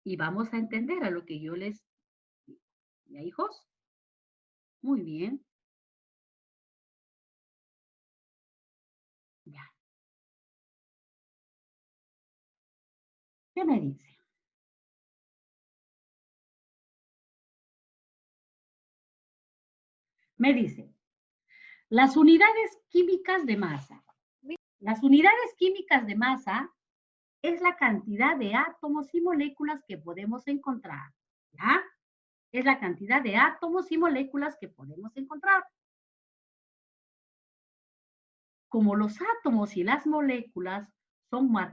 Y vamos a entender a lo que yo les digo. ¿Ya, hijos? Muy bien. Ya. ¿Qué me dice? Me dice, las unidades químicas de masa. Las unidades químicas de masa es la cantidad de átomos y moléculas que podemos encontrar. ¿Ya? Es la cantidad de átomos y moléculas que podemos encontrar. Como los átomos y las moléculas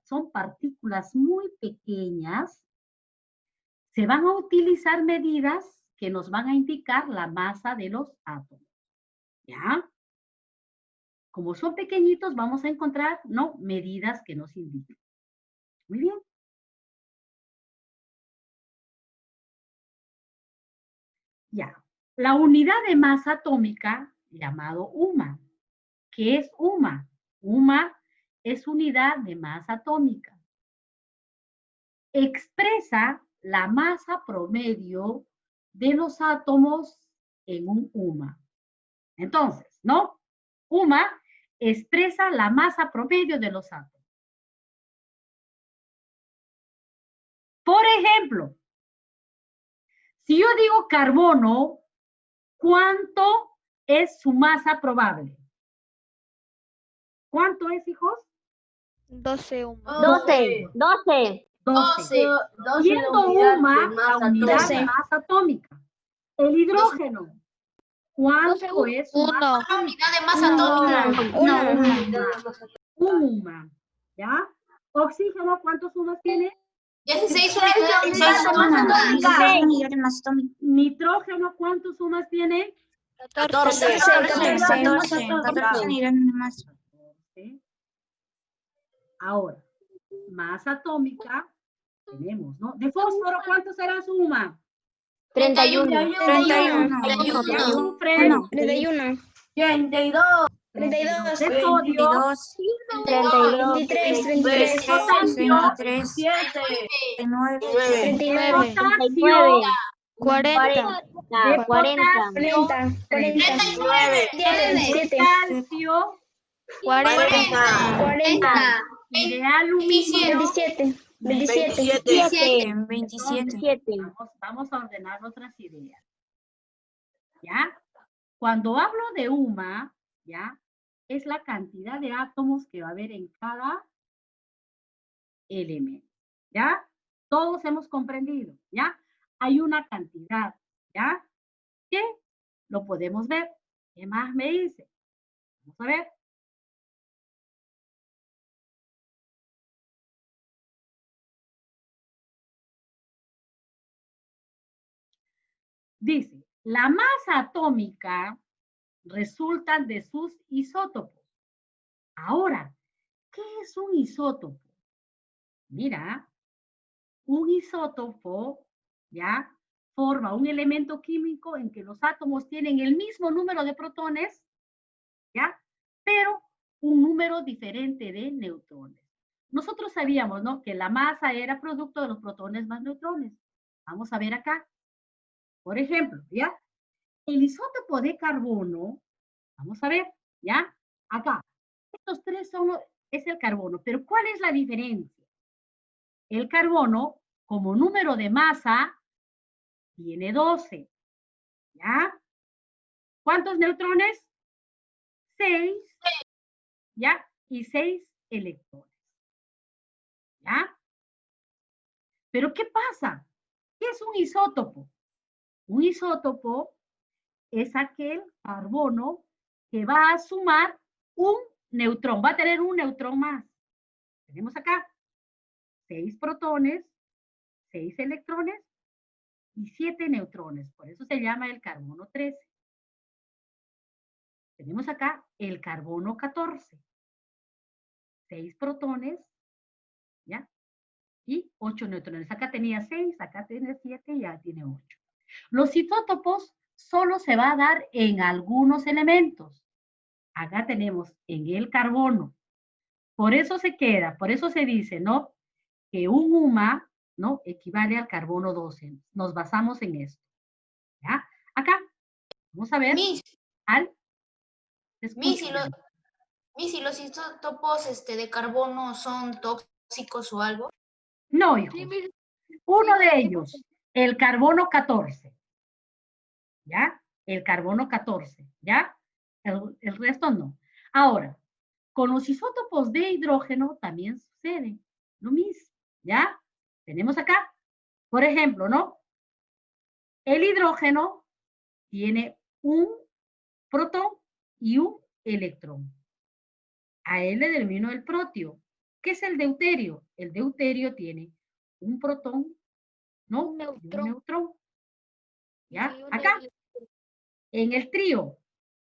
son partículas muy pequeñas, se van a utilizar medidas que nos van a indicar la masa de los átomos. ¿Ya? Como son pequeñitos, vamos a encontrar, ¿no?, medidas que nos indiquen. Muy bien. Ya. La unidad de masa atómica, llamado UMA. ¿Qué es UMA? UMA es unidad de masa atómica. Expresa la masa promedio de los átomos en un UMA. Entonces, ¿no? UMA expresa la masa promedio de los átomos. Por ejemplo, si yo digo carbono, ¿cuánto es su masa probable? ¿Cuánto es, hijos? 12 UMA. 12. 12. Siendo UMA la unidad de masa atómica. El hidrógeno, ¿cuánto es su masa atómica? Unidad de masa atómica. Un UMA. ¿Ya? Oxígeno, ¿cuántos UMAs tiene? 16 unidades de masa atómica. Nitrógeno, ¿cuántos UMAs tiene? 14. 14 unidades de masa. Ahora, masa atómica tenemos, ¿no? De fósforo, ¿cuánto será su UMA? 31. 31. 32. 32. De sodio, 23. 23. Potasio, 39. potasio, 40. 40. 39. calcio 40. y de aluminio. 27. Vamos a ordenar otras ideas. ¿Ya? Cuando hablo de UMA, ¿ya?, es la cantidad de átomos que va a haber en cada elemento. ¿Ya? Todos hemos comprendido. ¿Ya? Hay una cantidad. ¿Ya? Que lo podemos ver. ¿Qué más me dice? Vamos a ver. Dice, la masa atómica resulta de sus isótopos. Ahora, ¿qué es un isótopo? Mira, un isótopo, ¿ya?, forma un elemento químico en que los átomos tienen el mismo número de protones, ¿ya?, pero un número diferente de neutrones. Nosotros sabíamos, ¿no?, que la masa era producto de los protones más neutrones. Vamos a ver acá. Por ejemplo, ¿ya? El isótopo de carbono, vamos a ver, ¿ya? Acá. Estos tres es el carbono, pero ¿cuál es la diferencia? El carbono, como número de masa, tiene 12, ¿ya? ¿Cuántos neutrones? 6, ¿ya? Y 6 electrones, ¿ya? Pero ¿qué pasa? ¿Qué es un isótopo? Un isótopo es aquel carbono que va a sumar un neutrón, va a tener un neutrón más. Tenemos acá 6 protones, 6 electrones y 7 neutrones. Por eso se llama el carbono 13. Tenemos acá el carbono 14. 6 protones, ¿ya? Y 8 neutrones. Acá tenía 6, acá tiene 7 y ya tiene 8. Los isótopos solo se va a dar en algunos elementos. Acá tenemos en el carbono. Por eso se queda, por eso se dice, ¿no?, que un UMA, ¿no? Equivale al carbono 12. Nos basamos en esto. ¿Ya? Acá, vamos a ver Miss, al... Miss, y los isótopos de carbono son tóxicos o algo. No, hijos. Uno de ellos, el carbono 14. ¿Ya? El carbono 14. ¿Ya? El resto no. Ahora, con los isótopos de hidrógeno también sucede lo mismo. ¿Ya? Tenemos acá, por ejemplo, ¿no? El hidrógeno tiene un protón y un electrón. A él le denomino el protio. ¿Qué es el deuterio? El deuterio tiene un protón, ¿no? Un Y un neutrón. neutrón. ¿Ya? Y un Acá, electrón. en el trío,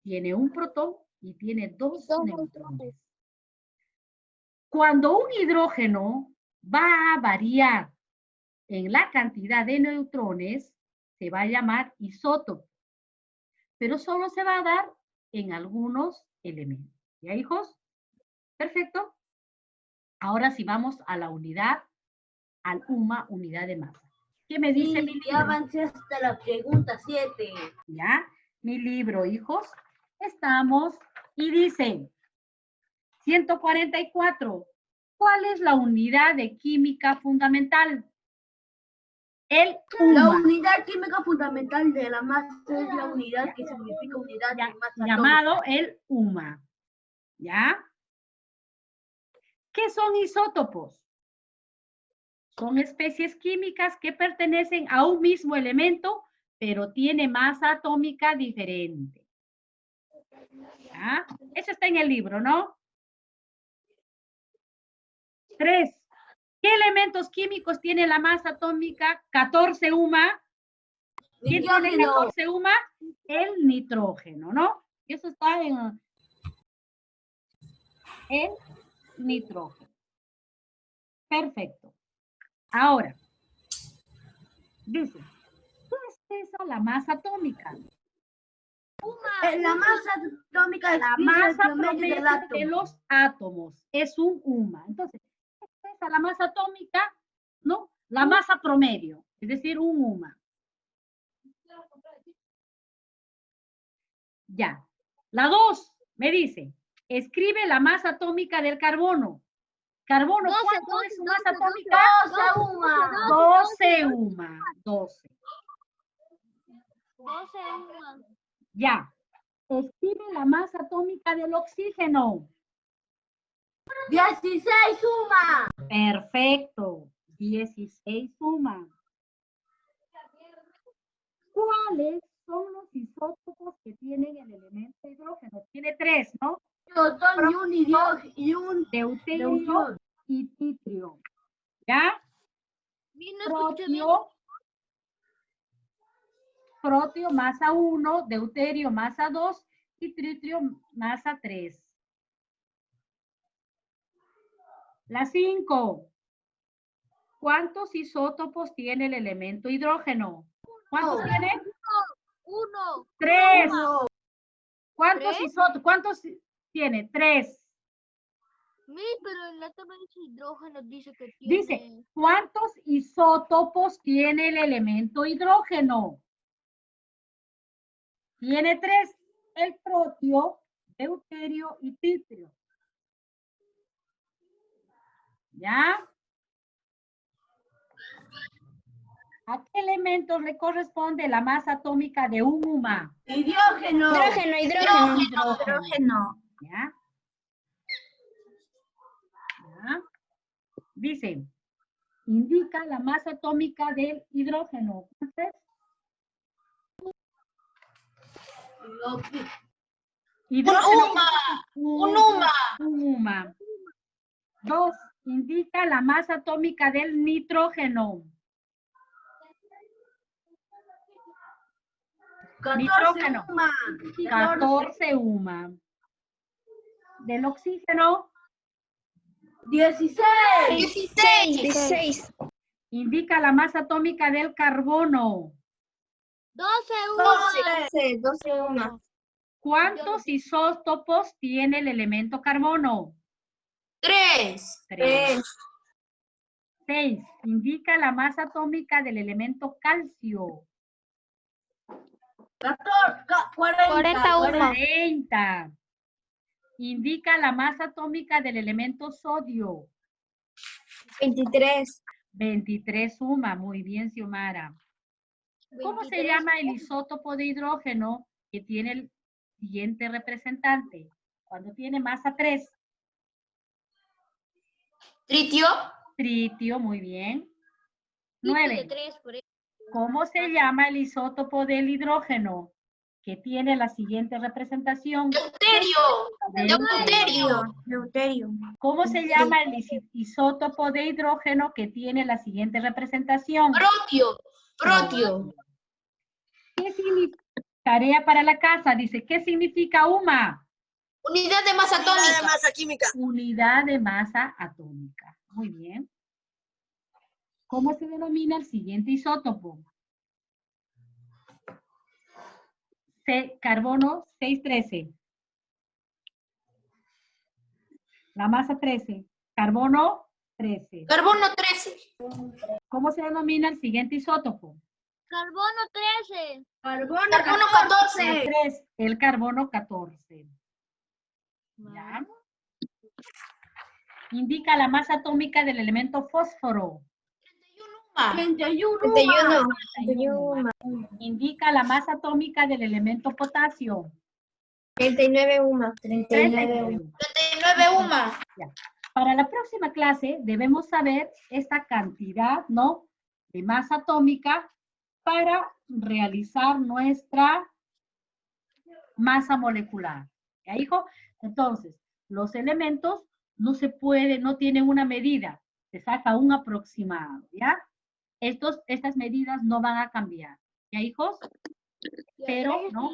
tiene un protón y tiene dos neutrones. Cuando un hidrógeno va a variar en la cantidad de neutrones, se va a llamar isótopo. Pero solo se va a dar en algunos elementos. ¿Ya, hijos? Perfecto. Ahora sí vamos a la unidad, al UMA, unidad de masa. ¿Qué me dice mi libro? Ya avancé hasta la pregunta 7. ¿Ya? Mi libro, hijos. Estamos y dice 144. ¿Cuál es la unidad de química fundamental? El La UMA. unidad química fundamental de la masa es la unidad que significa unidad de masa Llamado el UMA. ¿Ya? ¿Qué son isótopos? Son especies químicas que pertenecen a un mismo elemento, pero tiene masa atómica diferente. ¿Ya? Eso está en el libro, ¿no? 3. ¿Qué elementos químicos tiene la masa atómica 14 UMA? ¿Quién tiene 14 UMA? El nitrógeno, ¿no? Eso está en el nitrógeno. Perfecto. Ahora, dice, ¿qué es esa la masa atómica? La masa atómica La masa promedio de los átomos es un UMA. Entonces, ¿qué es esa la masa atómica? ¿No? La masa promedio, es decir, un UMA. Ya. La 2 me dice, escribe la masa atómica del carbono. Carbono, ¿cuánto es su masa atómica? 12 UMA. 12 UMA. 12. 12 UMA. Ya. Escribe la masa atómica del oxígeno. 16 UMA. Perfecto. 16 UMA. ¿Cuáles son los isótopos que tienen el elemento hidrógeno? Tiene 3, ¿no? Protón y un Deuterio y tritio. ¿Ya? Protio masa 1, deuterio masa 2 y tritio masa 3. La 5. ¿Cuántos isótopos tiene el elemento hidrógeno? ¿Cuántos tiene? 1. 3. ¿Cuántos isótopos? ¿Cuántos tiene? 3. Pero en la tabla de hidrógeno dice que tiene... Dice, ¿cuántos isótopos tiene el elemento hidrógeno? Tiene 3. El protio, deuterio y tritio. ¿Ya? ¿A qué elementos le corresponde la masa atómica de un UMA? hidrógeno. Hidrógeno. ¿Ya? ¿Ya? Dice, indica la masa atómica del hidrógeno. ¿Cuánto es? Hidrógeno. Un UMA. Un UMA. 2. Indica la masa atómica del nitrógeno. 14 Nitrógeno. UMA. 14 UMA. Del oxígeno. 16. 16. Indica la masa atómica del carbono. 12 UMA. 12 UMA. ¿Cuántos isótopos tiene el elemento carbono? 3. 3. 6. Indica la masa atómica del elemento calcio. 41. 40. Indica la masa atómica del elemento sodio. 23. 23 suma. Muy bien, Xiomara. ¿Cómo se llama el isótopo de hidrógeno que tiene el siguiente representante? Cuando tiene masa 3. Tritio. Tritio, muy bien. Tipo 9. de 3, por eso. ¿Cómo se llama el isótopo del hidrógeno que tiene la siguiente representación? Deuterio. Deuterio. ¿Cómo se llama el isótopo de hidrógeno que tiene la siguiente representación? Protio. ¿Qué significa? Tarea para la casa. Dice, ¿qué significa UMA? Unidad de masa atómica. Unidad de masa atómica. Muy bien. ¿Cómo se denomina el siguiente isótopo? Carbono 613. La masa 13. Carbono 13. Carbono 13. ¿Cómo se denomina el siguiente isótopo? Carbono 13. Carbono Carbono 14. 3. El carbono 14. ¿Ya? Indica la masa atómica del elemento fósforo. 31. 31. Indica la masa atómica del elemento potasio. 39 UMA. 39. 39 UMA. Ya. Para la próxima clase debemos saber esta cantidad, ¿no?, de masa atómica para realizar nuestra masa molecular. ¿Ya, hijo? Entonces, los elementos no se pueden, no tienen una medida, se saca un aproximado, ¿ya? Estas medidas no van a cambiar, ¿ya, hijos? Pero, ¿no?